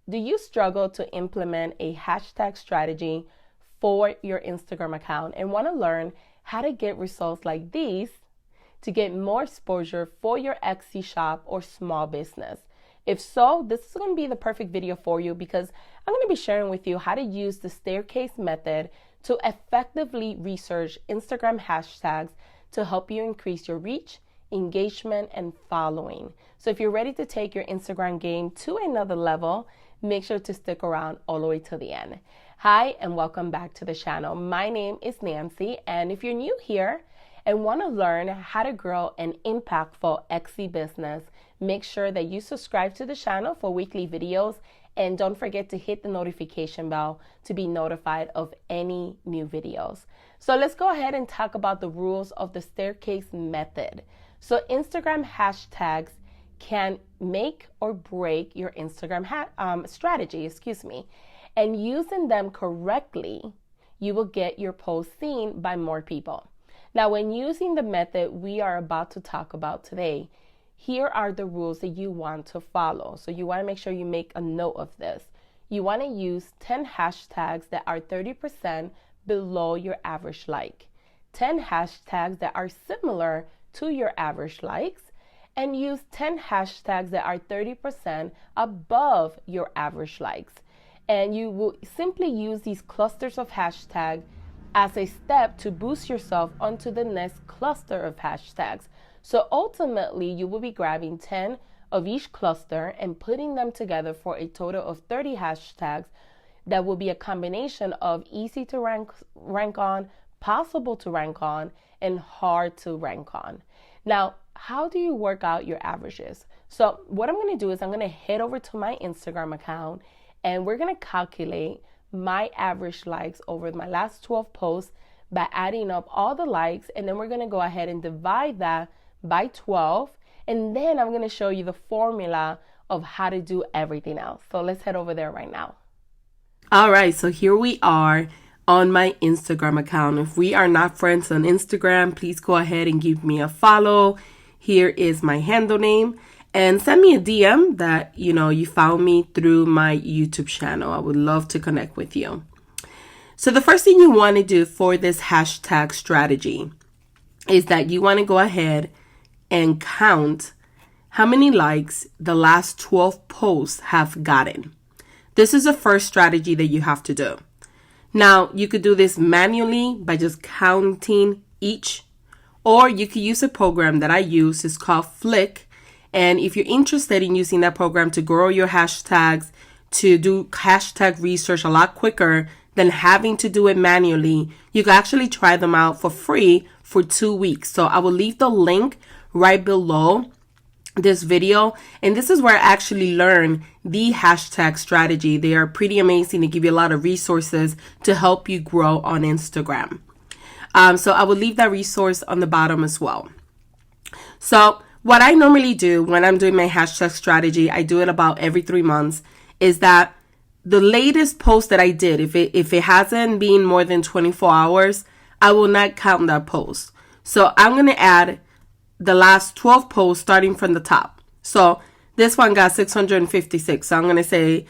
Do you struggle to implement a hashtag strategy for your Instagram account and want to learn how to get results like these to get more exposure for your Etsy shop or small business? If so, this is going to be the perfect video for you, because I'm going to be sharing with you how to use the staircase method to effectively research Instagram hashtags to help you increase your reach, engagement, and following. So if you're ready to take your Instagram game to another level, make sure to stick around all the way to the end. Hi, and welcome back to the channel. My name is Nancy, and if you're new here and want to learn how to grow an impactful Etsy business, make sure that you subscribe to the channel for weekly videos, and don't forget to hit the notification bell to be notified of any new videos. So let's go ahead and talk about the rules of the staircase method. So Instagram hashtags can make or break your Instagram strategy, and using them correctly, you will get your post seen by more people. Now, when using the method we are about to talk about today, here are the rules that you want to follow. So you want to make sure you make a note of this. You want to use 10 hashtags that are 30% below your average like, 10 hashtags that are similar to your average likes, and use 10 hashtags that are 30% above your average likes. And you will simply use these clusters of hashtags as a step to boost yourself onto the next cluster of hashtags. So ultimately, you will be grabbing 10 of each cluster and putting them together for a total of 30 hashtags that will be a combination of easy to rank on, possible to rank on, and hard to rank on. Now, how do you work out your averages? So what I'm going to do is I'm going to head over to my Instagram account, and we're going to calculate my average likes over my last 12 posts by adding up all the likes, and then we're going to go ahead and divide that by 12, and then I'm going to show you the formula of how to do everything else. So let's head over there right now. All right, so here we are on my Instagram account. If we are not friends on Instagram, please go ahead and give me a follow. Here is my handle name, and send me a DM that you found me through my YouTube channel. I would love to connect with you. So the first thing you want to do for this hashtag strategy is that you want to go ahead and count how many likes the last 12 posts have gotten. This is the first strategy that you have to do. Now, you could do this manually by just counting each, or you could use a program that I use. It's called Flick. And if you're interested in using that program to grow your hashtags, to do hashtag research a lot quicker than having to do it manually, you can actually try them out for free for 2 weeks. So I will leave the link right below this video, and this is where I actually learn the hashtag strategy. They are pretty amazing. They give you a lot of resources to help you grow on Instagram. So I will leave that resource on the bottom as well. So what I normally do when I'm doing my hashtag strategy, I do it about every 3 months, is that the latest post that I did, if it hasn't been more than 24 hours, I will not count that post. So I'm going to add the last 12 posts starting from the top. So this one got 656. So I'm going to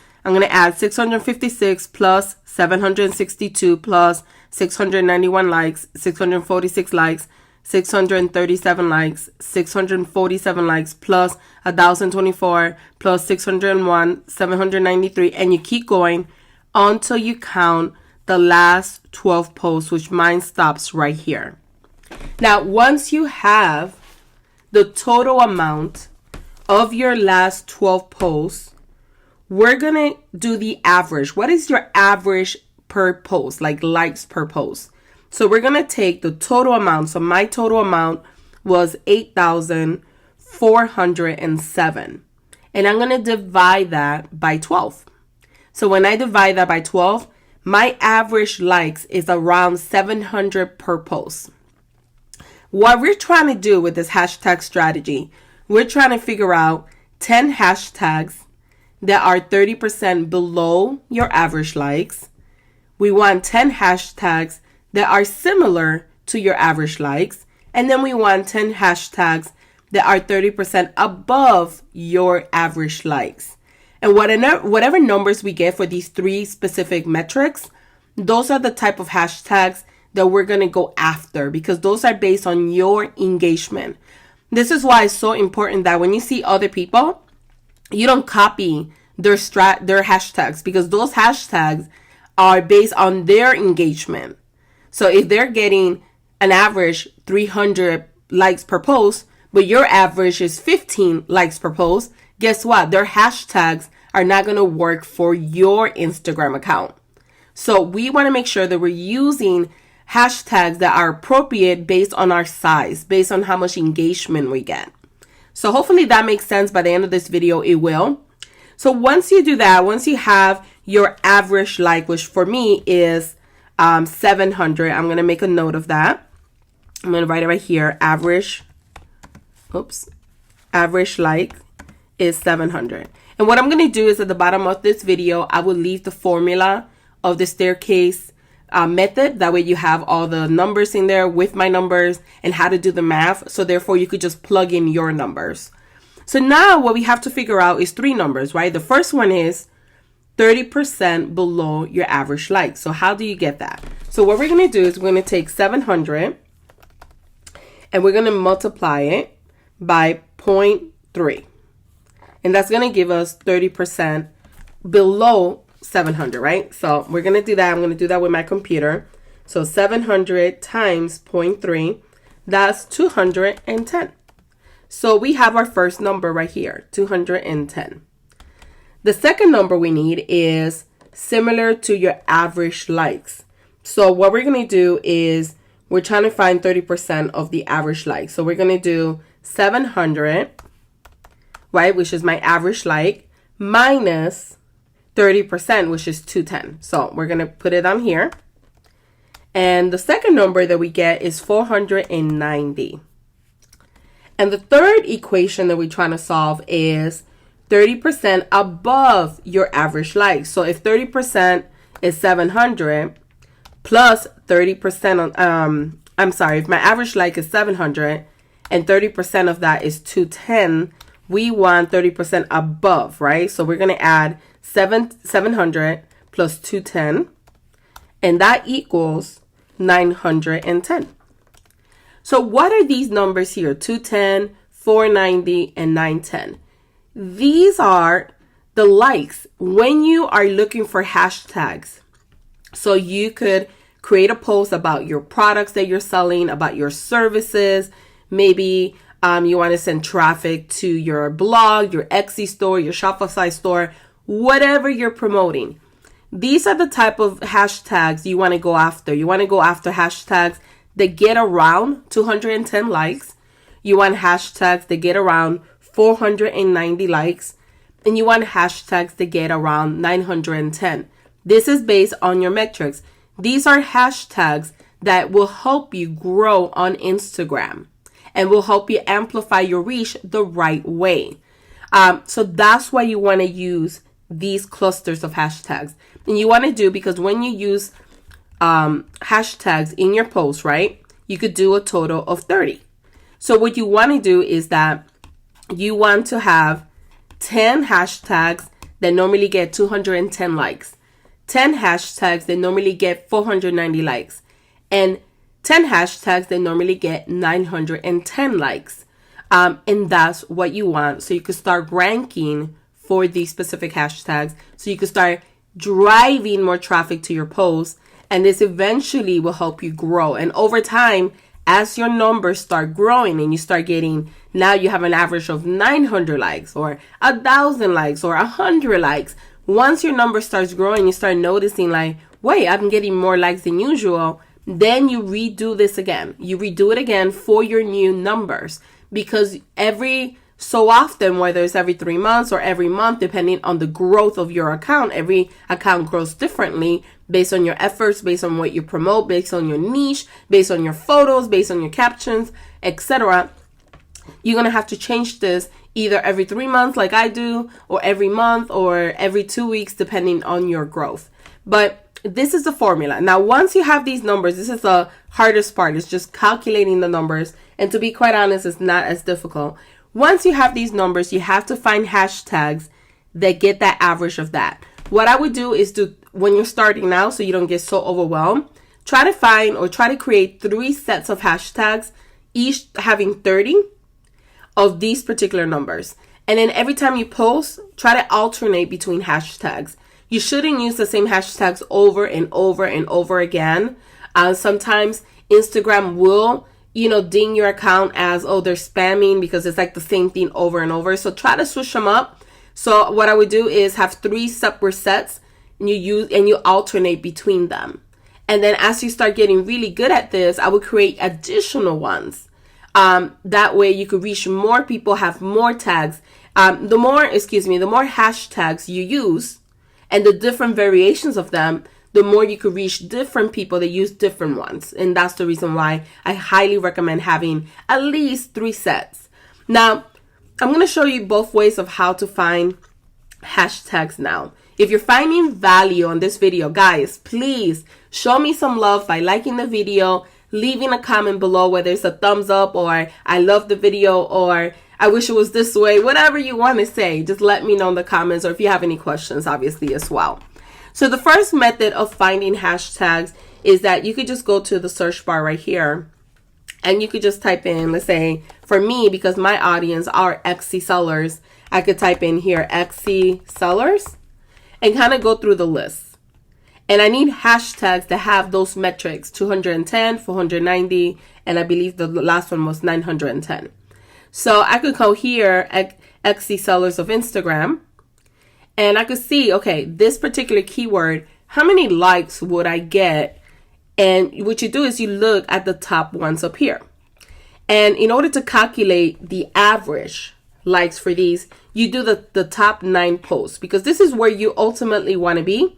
add 656 plus 762 plus 691 likes, 646 likes, 637 likes, 647 likes, plus 1,024, plus 601, 793, and you keep going until you count the last 12 posts, which mine stops right here. Now, once you have the total amount of your last 12 posts, we're going to do the average. What is your average per post, like likes per post? So we're going to take the total amount. So my total amount was 8,407. And I'm going to divide that by 12. So when I divide that by 12, my average likes is around 700 per post. What we're trying to do with this hashtag strategy, we're trying to figure out 10 hashtags that are 30% below your average likes. We want 10 hashtags that are similar to your average likes. And then we want 10 hashtags that are 30% above your average likes. And whatever numbers we get for these 3 specific metrics, those are the type of hashtags that we're going to go after, because those are based on your engagement. This is why it's so important that when you see other people, you don't copy their hashtags, because those hashtags are based on their engagement. So if they're getting an average 300 likes per post, but your average is 15 likes per post, guess what? Their hashtags are not going to work for your Instagram account. So we want to make sure that we're using hashtags that are appropriate based on our size, based on how much engagement we get. So hopefully that makes sense. By the end of this video, it will. So once you do that, once you have your average like, which for me is 700, I'm going to make a note of that. I'm going to write it right here. Average like is 700. And what I'm going to do is at the bottom of this video, I will leave the formula of the staircase method. That way you have all the numbers in there with my numbers and how to do the math. So therefore you could just plug in your numbers. So now what we have to figure out is 3 numbers, right? The first one is 30% below your average like. So how do you get that? So what we're going to do is we're going to take 700 and we're going to multiply it by 0.3. And that's going to give us 30% below 700, right? So we're going to do that. I'm going to do that with my computer. So 700 times 0.3, that's 210. So we have our first number right here, 210. The second number we need is similar to your average likes. So what we're going to do is we're trying to find 30% of the average likes. So we're going to do 700, right, which is my average like, minus 30%, which is 210. So we're going to put it on here. And the second number that we get is 490. And the third equation that we're trying to solve is 30% above your average like. So if 30% is 700 plus 30% on, if my average like is 700 and 30% of that is 210, we want 30% above, right? So we're going to add 700 plus 210, and that equals 910. So what are these numbers here? 210, 490, and 910. These are the likes when you are looking for hashtags. So you could create a post about your products that you're selling, about your services. Maybe you want to send traffic to your blog, your Etsy store, your Shopify store, whatever you're promoting. These are the type of hashtags you want to go after. You want to go after hashtags that get around 210 likes. You want hashtags that get around 490 likes. And you want hashtags that get around 910. This is based on your metrics. These are hashtags that will help you grow on Instagram and will help you amplify your reach the right way. So that's why you want to use these clusters of hashtags. And you want to do, because when you use hashtags in your post, right, you could do a total of 30. So what you want to do is that you want to have 10 hashtags that normally get 210 likes, 10 hashtags that normally get 490 likes, and 10 hashtags that normally get 910 likes. And that's what you want. So you could start ranking for these specific hashtags. So you could start driving more traffic to your posts. And this eventually will help you grow. And over time, as your numbers start growing and you start getting, now you have an average of 900 likes or 1,000 likes or 100 likes. Once your number starts growing, you start noticing like, wait, I'm getting more likes than usual. Then you redo this again. You redo it again for your new numbers, because every so often, whether it's every 3 months or every month, depending on the growth of your account, every account grows differently based on your efforts, based on what you promote, based on your niche, based on your photos, based on your captions, etc. You're going to have to change this either every 3 months like I do, or every month, or every 2 weeks, depending on your growth. But this is the formula. Now, once you have these numbers, this is the hardest part. It's just calculating the numbers. And to be quite honest, it's not as difficult. Once you have these numbers, you have to find hashtags that get that average of that. What I would do is when you're starting now, so you don't get so overwhelmed, try to create 3 sets of hashtags, each having 30 of these particular numbers. And then every time you post, try to alternate between hashtags. You shouldn't use the same hashtags over and over and over again. Sometimes Instagram will, ding your account as, oh, they're spamming, because it's like the same thing over and over. So try to switch them up. So what I would do is have 3 separate sets, and you alternate between them. And then as you start getting really good at this, I would create additional ones. That way you could reach more people, have more tags. The more hashtags you use and the different variations of them, the more you could reach different people that use different ones. And that's the reason why I highly recommend having at least 3 sets. Now, I'm going to show you both ways of how to find hashtags now. If you're finding value on this video, guys, please show me some love by liking the video, leaving a comment below, whether it's a thumbs up or I love the video or I wish it was this way, whatever you want to say. Just let me know in the comments, or if you have any questions, obviously, as well. So the first method of finding hashtags is that you could just go to the search bar right here, and you could just type in, let's say, for me, because my audience are Etsy sellers, I could type in here Etsy sellers and kind of go through the list. And I need hashtags that have those metrics, 210, 490, and I believe the last one was 910. So I could go here at Etsy sellers of Instagram, and I could see, okay, this particular keyword, how many likes would I get? And what you do is you look at the top ones up here. And in order to calculate the average likes for these, you do the top 9 posts, because this is where you ultimately want to be.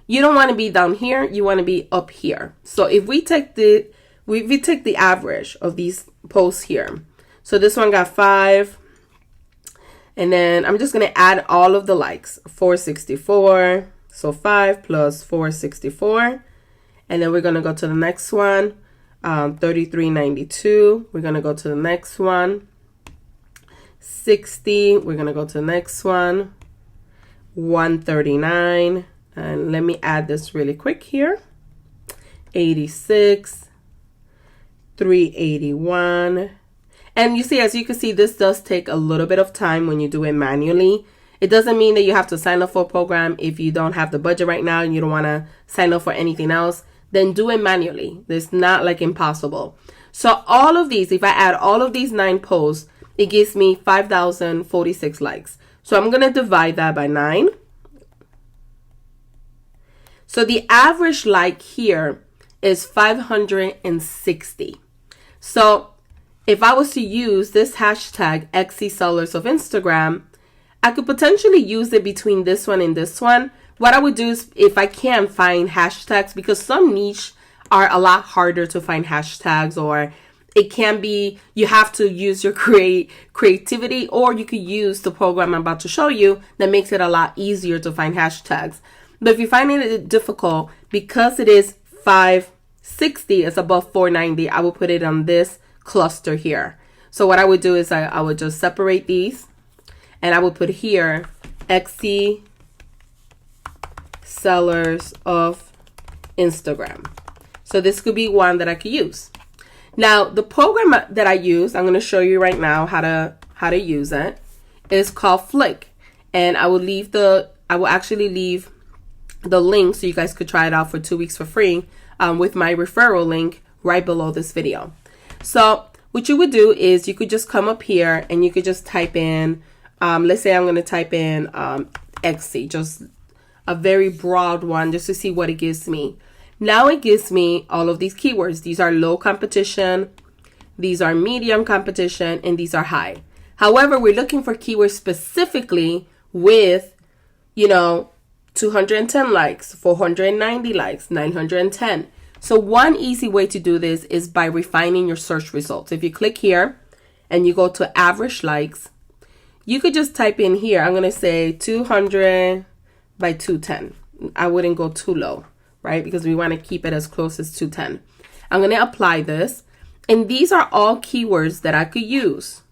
You don't want to be down here. You want to be up here. So if we take the average of these posts here, so this one got 5. And then I'm just going to add all of the likes, 464. So 5 plus 464. And then we're going to go to the next one, 3392. We're going to go to the next one, 60. We're going to go to the next one, 139. And let me add this really quick here, 86, 381. And you see, as you can see, this does take a little bit of time when you do it manually. It doesn't mean that you have to sign up for a program if you don't have the budget right now and you don't want to sign up for anything else. Then do it manually. It's not like impossible. So all of these, if I add all of these 9 posts, it gives me 5,046 likes. So I'm going to divide that by 9. So the average like here is 560. So if I was to use this hashtag Etsy sellers of Instagram, I could potentially use it between this one and this one. What I would do is, if I can find hashtags, because some niche are a lot harder to find hashtags, or it can be, you have to use your creativity, or you could use the program I'm about to show you that makes it a lot easier to find hashtags. But if you're finding it difficult, because it is 560, it's above 490, I will put it on this cluster here. So what I would do is I would just separate these, and I would put here Etsy sellers of Instagram. So this could be one that I could use. Now the program that I use, I'm going to show you right now how to use it. It's called Flick, and I will actually leave the link so you guys could try it out for 2 weeks for free with my referral link right below this video. So what you would do is you could just come up here and you could just type in, let's say I'm going to type in Etsy, just a very broad one, just to see what it gives me. Now it gives me all of these keywords. These are low competition, these are medium competition, and these are high. However, we're looking for keywords specifically with, 210 likes, 490 likes, 910. So one easy way to do this is by refining your search results. If you click here and you go to average likes, you could just type in here, I'm going to say 200 by 210. I wouldn't go too low, right? Because we want to keep it as close as 210. I'm going to apply this. And these are all keywords that I could use.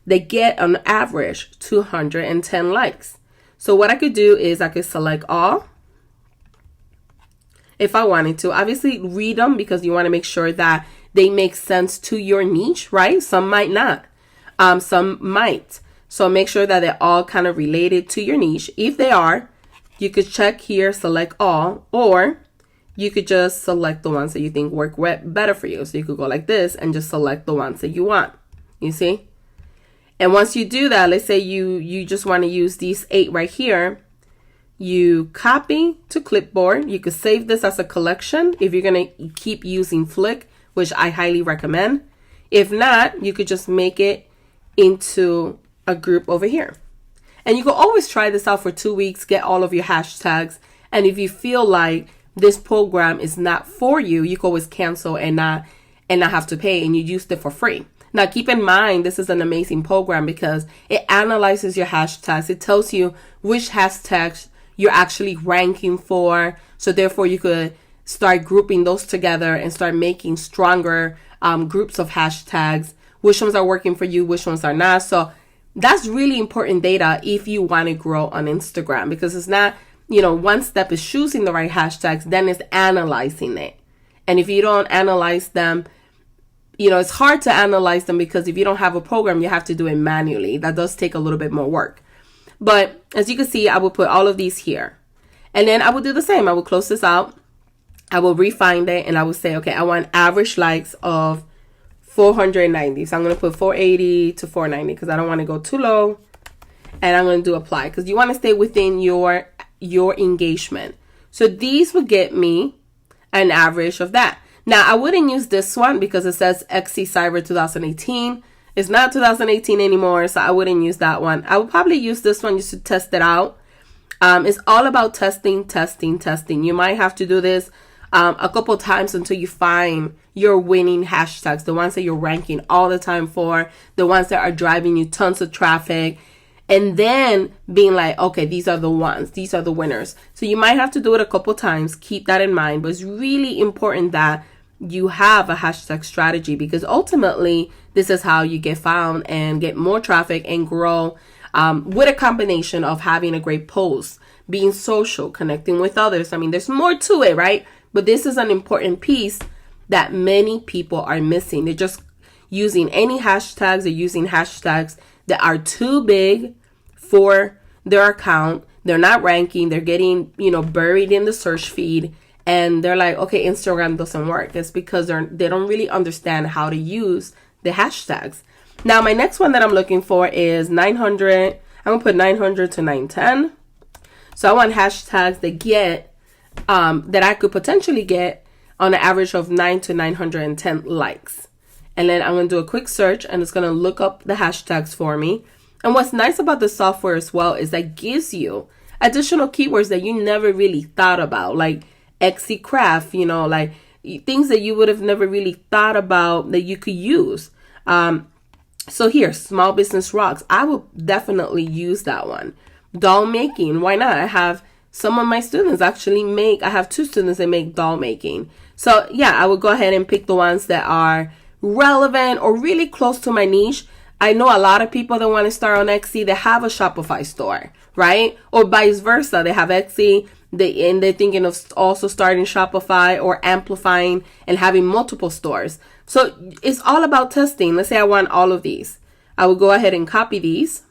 They get on average 210 likes. So what I could do is I could select all if I wanted to. Obviously read them because you want to make sure that they make sense to your niche, right? Some might not. Some might. So make sure that they're all kind of related to your niche. If they are, you could check here, select all, or you could just select the ones that you think work better for you. So you could go like this and just select the ones that you want. You see? And once you do that, let's say you just want to use these 8 right here. You copy to clipboard. You could save this as a collection if you're going to keep using Flick, which I highly recommend. If not, you could just make it into a group over here. And you can always try this out for 2 weeks, get all of your hashtags. And if you feel like this program is not for you, you can always cancel and not have to pay, and you used it for free. Now, keep in mind, this is an amazing program because it analyzes your hashtags. It tells you which hashtags you're actually ranking for. So therefore, you could start grouping those together and start making stronger groups of hashtags. Which ones are working for you, which ones are not. So that's really important data if you want to grow on Instagram, because it's not, one step is choosing the right hashtags, then it's analyzing it. And if you don't analyze them, it's hard to analyze them because if you don't have a program, you have to do it manually. That does take a little bit more work. But as you can see, I will put all of these here. And then I will do the same. I will close this out. I will refine it and I will say, okay, I want average likes of 490. So I'm going to put 480 to 490 because I don't want to go too low. And I'm going to do apply because you want to stay within your engagement. So these will get me an average of that. Now, I wouldn't use this one because it says XC Cyber 2018. It's not 2018 anymore, so I wouldn't use that one. I would probably use this one just to test it out. It's all about testing. You might have to do this a couple times until you find your winning hashtags, the ones that you're ranking all the time for, the ones that are driving you tons of traffic, and then being like, okay, these are the ones, these are the winners. So you might have to do it a couple times. Keep that in mind. But it's really important that you have a hashtag strategy because ultimately this is how you get found and get more traffic and grow with a combination of having a great post, being social, connecting with others. I mean, there's more to it, right? But this is an important piece that many people are missing. They're just using any hashtags. They're using hashtags that are too big for their account. They're not ranking. They're getting, buried in the search feed. And they're like, okay, Instagram doesn't work. It's because they don't really understand how to use the hashtags. Now, my next one that I'm looking for is 900. I'm going to put 900 to 910. So I want hashtags that I could potentially get on an average of 9 to 910 likes. And then I'm going to do a quick search and it's going to look up the hashtags for me. And what's nice about the software as well is that it gives you additional keywords that you never really thought about, like Etsy craft, like things that you would have never really thought about that you could use. So here, small business rocks. I will definitely use that one. Doll making, why not? I have some of my students I have 2 students that make doll making. So yeah, I would go ahead and pick the ones that are relevant or really close to my niche. I know a lot of people that want to start on Etsy, they have a Shopify store, right? Or vice versa. They have Etsy, they're thinking of also starting Shopify or amplifying and having multiple stores. So it's all about testing. Let's say I want all of these. I will go ahead and copy these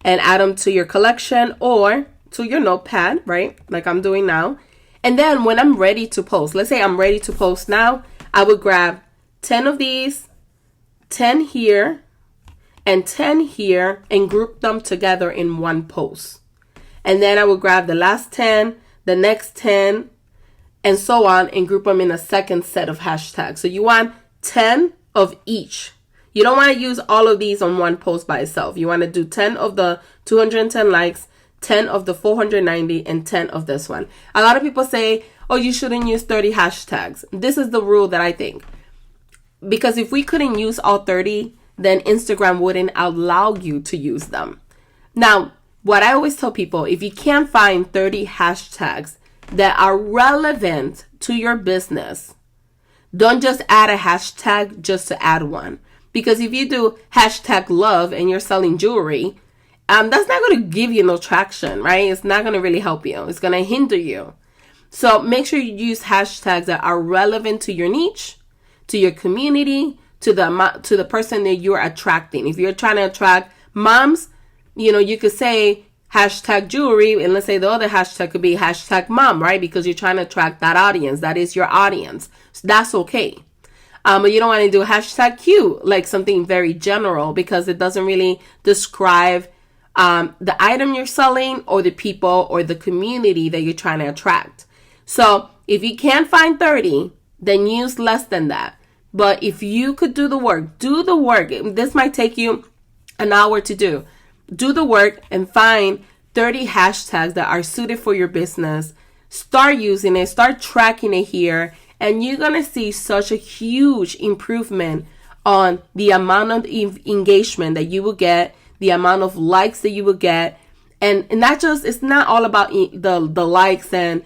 and add them to your collection or to your notepad, right? Like I'm doing now. And then when I'm ready to post, let's say I'm ready to post now, I would grab 10 of these, 10 here, and 10 here and group them together in one post. And then I will grab the last 10, the next 10, and so on, and group them in a second set of hashtags. So you want 10 of each. You don't want to use all of these on one post by itself. You want to do 10 of the 210 likes, 10 of the 490, and 10 of this one. A lot of people say, oh, you shouldn't use 30 hashtags. This is the rule that I think. Because if we couldn't use all 30, then Instagram wouldn't allow you to use them. Now, what I always tell people, if you can't find 30 hashtags that are relevant to your business, don't just add a hashtag just to add one. Because if you do hashtag love and you're selling jewelry that's not going to give you no traction, right? It's not going to really help you. It's going to hinder you. So make sure you use hashtags that are relevant to your niche, to your community, to the person that you're attracting. If you're trying to attract moms, you could say hashtag jewelry, and let's say the other hashtag could be hashtag mom, right? Because you're trying to attract that audience. That is your audience. So that's okay. But you don't want to do hashtag cute, like something very general, because it doesn't really describe the item you're selling or the people or the community that you're trying to attract. So if you can't find 30, then use less than that. But if you could do the work. This might take you an hour to do. Do the work and find 30 hashtags that are suited for your business. Start using it. Start tracking it here. And you're going to see such a huge improvement on the amount of engagement that you will get, the amount of likes that you will get. And it's not all about the likes and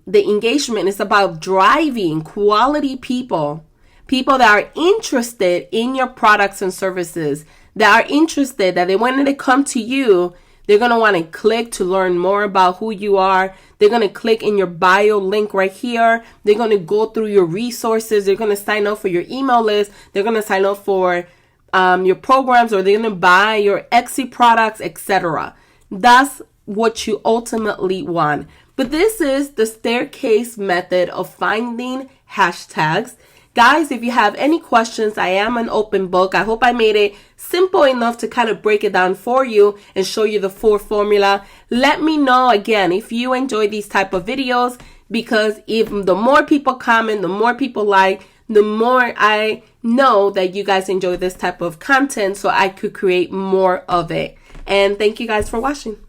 the engagement. Is about driving quality people that are interested in your products and services, that are interested, that they wanted to come to you. They're going to want to click to learn more about who you are. They're going to click in your bio link right here. They're going to go through your resources. They're going to sign up for your email list. They're going to sign up for your programs, or they're going to buy your Etsy products, etc. That's what you ultimately want. But this is the staircase method of finding hashtags. Guys, if you have any questions, I am an open book. I hope I made it simple enough to kind of break it down for you and show you the full formula. Let me know, again, if you enjoy these type of videos, because if the more people comment, the more people like, the more I know that you guys enjoy this type of content, so I could create more of it. And thank you guys for watching.